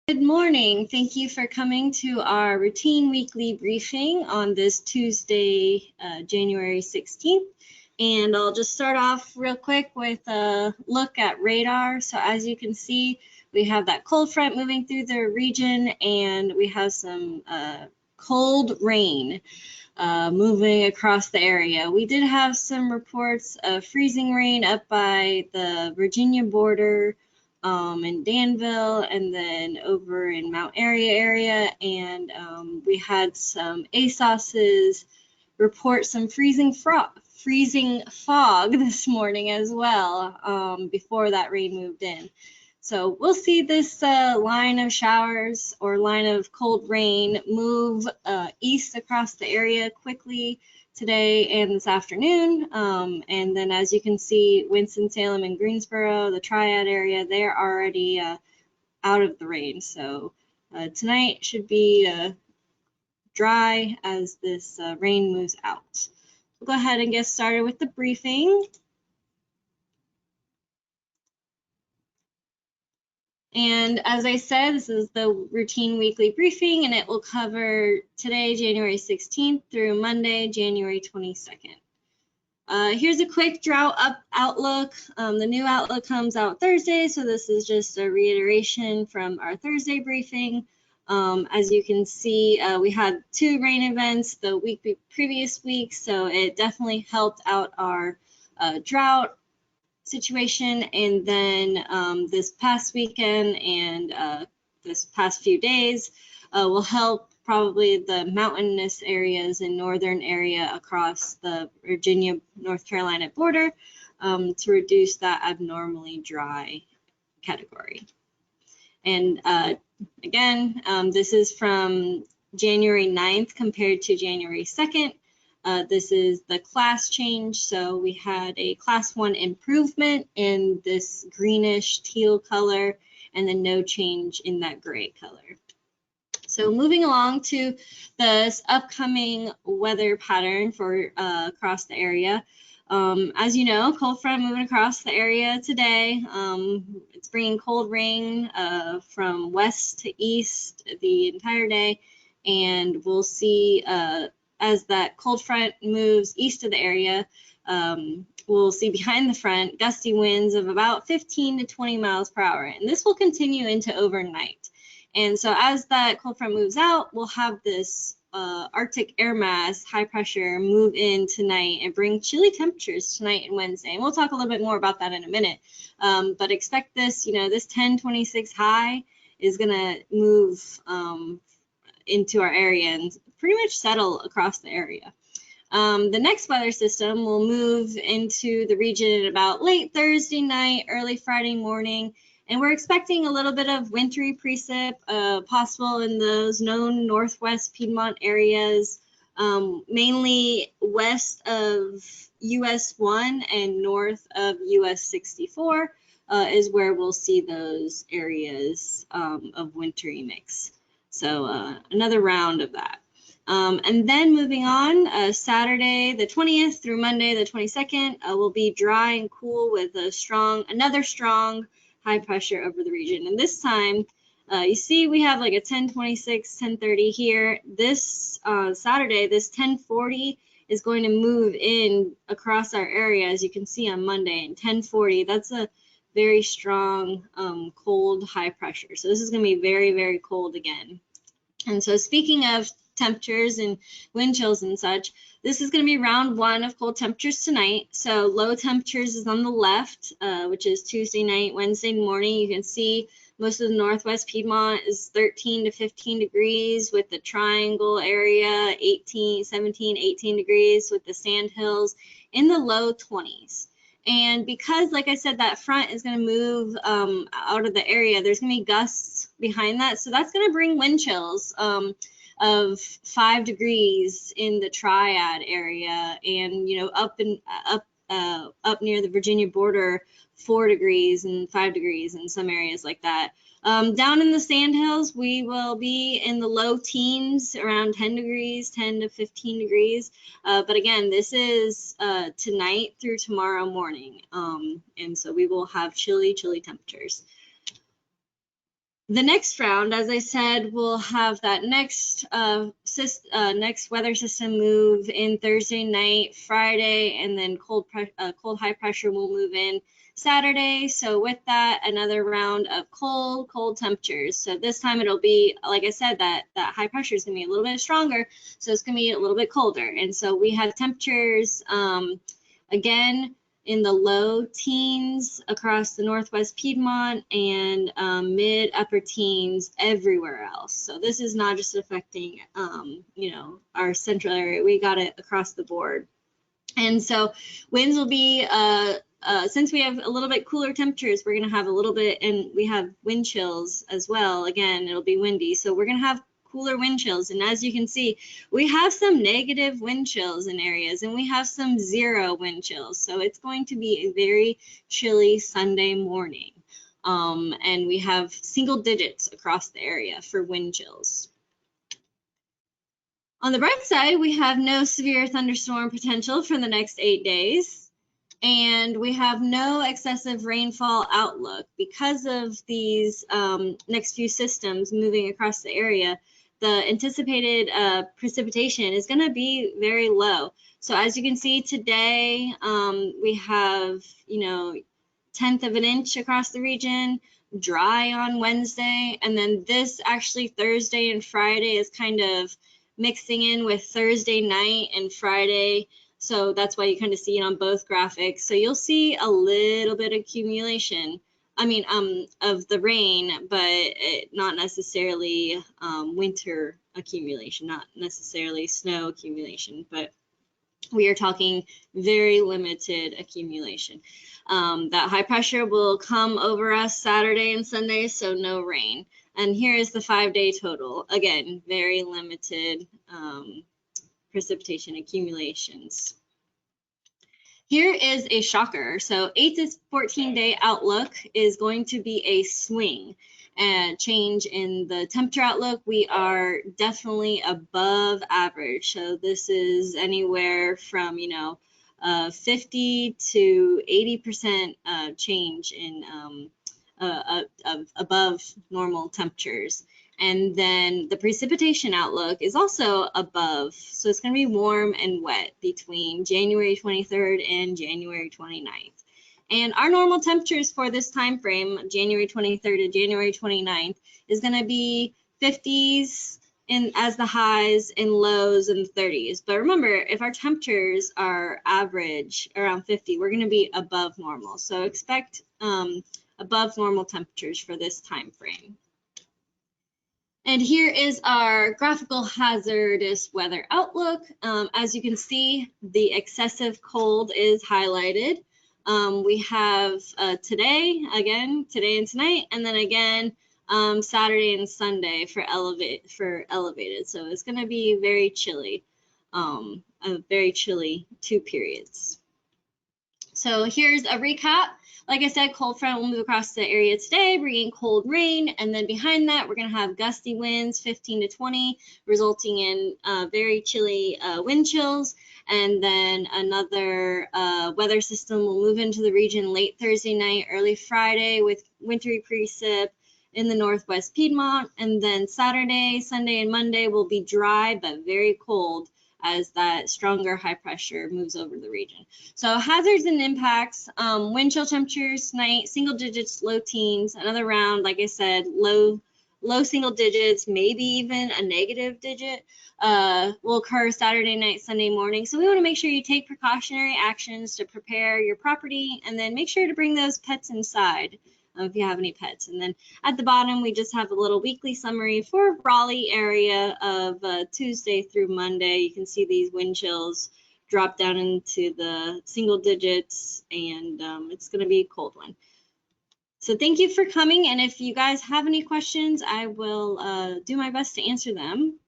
Good morning. Thank you for coming to our routine weekly briefing on this Tuesday, January 16th. And I'll just start off real quick with a look at radar. So as you can see, we have that cold front moving through the region, and we have some cold rain moving across the area. We did have some reports of freezing rain up by the Virginia border, in Danville, and then over in Mount Airy area, and we had some ASOS's report some freezing fog this morning as well, before that rain moved in. So we'll see this line of showers or line of cold rain move east across the area quickly today and this afternoon. And then as you can see, Winston-Salem and Greensboro, the Triad area, they're already out of the rain. So tonight should be dry as this rain moves out. We'll go ahead and get started with the briefing. And as I said, this is the routine weekly briefing, and it will cover today, January 16th, through Monday, January 22nd. Here's a quick drought outlook. The new outlook comes out Thursday, so this is just a reiteration from our Thursday briefing. As you can see, we had 2 rain events the previous week, so it definitely helped out our drought situation. And then this past weekend and this past few days will help probably the mountainous areas and northern area across the Virginia, North Carolina border to reduce that abnormally dry category. And again, this is from January 9th compared to January 2nd. This is the class change. So we had a class 1 improvement in this greenish teal color, and then no change in that gray color. So moving along to this upcoming weather pattern for across the area. As you know, cold front moving across the area today. It's bringing cold rain from west to east the entire day, and we'll see as that cold front moves east of the area, we'll see behind the front gusty winds of about 15 to 20 miles per hour, and this will continue into overnight. And so as that cold front moves out, we'll have this Arctic air mass, high pressure, move in tonight and bring chilly temperatures tonight and Wednesday. And we'll talk a little bit more about that in a minute. But expect this, this 1026 high is going to move into our area and pretty much settle across the area. The next weather system will move into the region at about late Thursday night, early Friday morning, and we're expecting a little bit of wintry precip possible in those known northwest Piedmont areas, mainly west of US 1 and north of US 64 is where we'll see those areas of wintry mix. So another round of that. And then moving on, Saturday the 20th through Monday the 22nd will be dry and cool with another strong high pressure over the region. And this time, you see we have like a 1026, 1030 here. This Saturday, this 1040 is going to move in across our area, as you can see on Monday. And 1040, that's a very strong cold high pressure. So this is going to be very, very cold again. And so speaking of temperatures and wind chills and such, this is going to be round 1 of cold temperatures tonight. So low temperatures is on the left, which is Tuesday night, Wednesday morning. You can see most of the northwest Piedmont is 13 to 15 degrees with the triangle area, 17, 18 degrees with the sand hills in the low 20s. And because, like I said, that front is going to move out of the area, there's going to be gusts behind that. So that's going to bring wind chills of 5 degrees in the Triad area, and up near the Virginia border, 4 degrees and 5 degrees in some areas like that. Down in the Sandhills, we will be in the low teens, around 10 degrees, 10 to 15 degrees. But again, this is tonight through tomorrow morning. And so we will have chilly temperatures. The next round, as I said, we'll have that next weather system move in Thursday night, Friday, and then cold high pressure will move in Saturday. So with that, another round of cold temperatures. So this time it'll be, like I said, that high pressure is gonna be a little bit stronger, so it's gonna be a little bit colder. And so we have temperatures again in the low teens across the Northwest Piedmont and mid upper teens everywhere else. So this is not just affecting, you know, our central area. We got it across the board. And so winds will be, since we have a little bit cooler temperatures, we're going to have a little bit, and we have wind chills as well. Again, it'll be windy. So we're going to have cooler wind chills. And as you can see, we have some negative wind chills in areas, and we have some 0 wind chills. So it's going to be a very chilly Sunday morning. And we have single digits across the area for wind chills. On the bright side, we have no severe thunderstorm potential for the next 8 days. And we have no excessive rainfall outlook because of these next few systems moving across the area. The anticipated precipitation is going to be very low. So as you can see today, we have, you know, 1/10 of an inch across the region, dry on Wednesday, and then this actually Thursday and Friday is kind of mixing in with Thursday night and Friday. So that's why you kind of see it on both graphics. So you'll see a little bit of accumulation, of the rain, but not necessarily winter accumulation, not necessarily snow accumulation, but we are talking very limited accumulation. That high pressure will come over us Saturday and Sunday, so no rain. And here is the 5-day total. Again, very limited precipitation accumulations. Here is a shocker. So 8 to 14-day outlook is going to be a swing and change in the temperature outlook. We are definitely above average. So this is anywhere from, you know, 50 to 80% change in above normal temperatures. And then the precipitation outlook is also above. So it's going to be warm and wet between January 23rd and January 29th. And our normal temperatures for this time frame, January 23rd to January 29th, is going to be 50s as the highs and lows in the 30s. But remember, if our temperatures are average around 50, we're going to be above normal. So expect above normal temperatures for this time frame. And here is our graphical hazardous weather outlook. As you can see, the excessive cold is highlighted. We have today and tonight, and then again Saturday and Sunday for elevated. So it's going to be very chilly, a very chilly 2 periods. So here's a recap. Like I said, cold front will move across the area today, bringing cold rain, and then behind that, we're going to have gusty winds, 15 to 20, resulting in very chilly wind chills. And then another weather system will move into the region late Thursday night, early Friday with wintry precip in the Northwest Piedmont. And then Saturday, Sunday, and Monday will be dry but very cold as that stronger high pressure moves over the region. So hazards and impacts, wind chill temperatures tonight, single digits, low teens. Another round, like I said, low single digits, maybe even a negative digit will occur Saturday night, Sunday morning. So we want to make sure you take precautionary actions to prepare your property, and then make sure to bring those pets inside if you have any pets. And then at the bottom, we just have a little weekly summary for Raleigh area of Tuesday through Monday. You can see these wind chills drop down into the single digits, and it's going to be a cold one. So thank you for coming, and if you guys have any questions, I will do my best to answer them.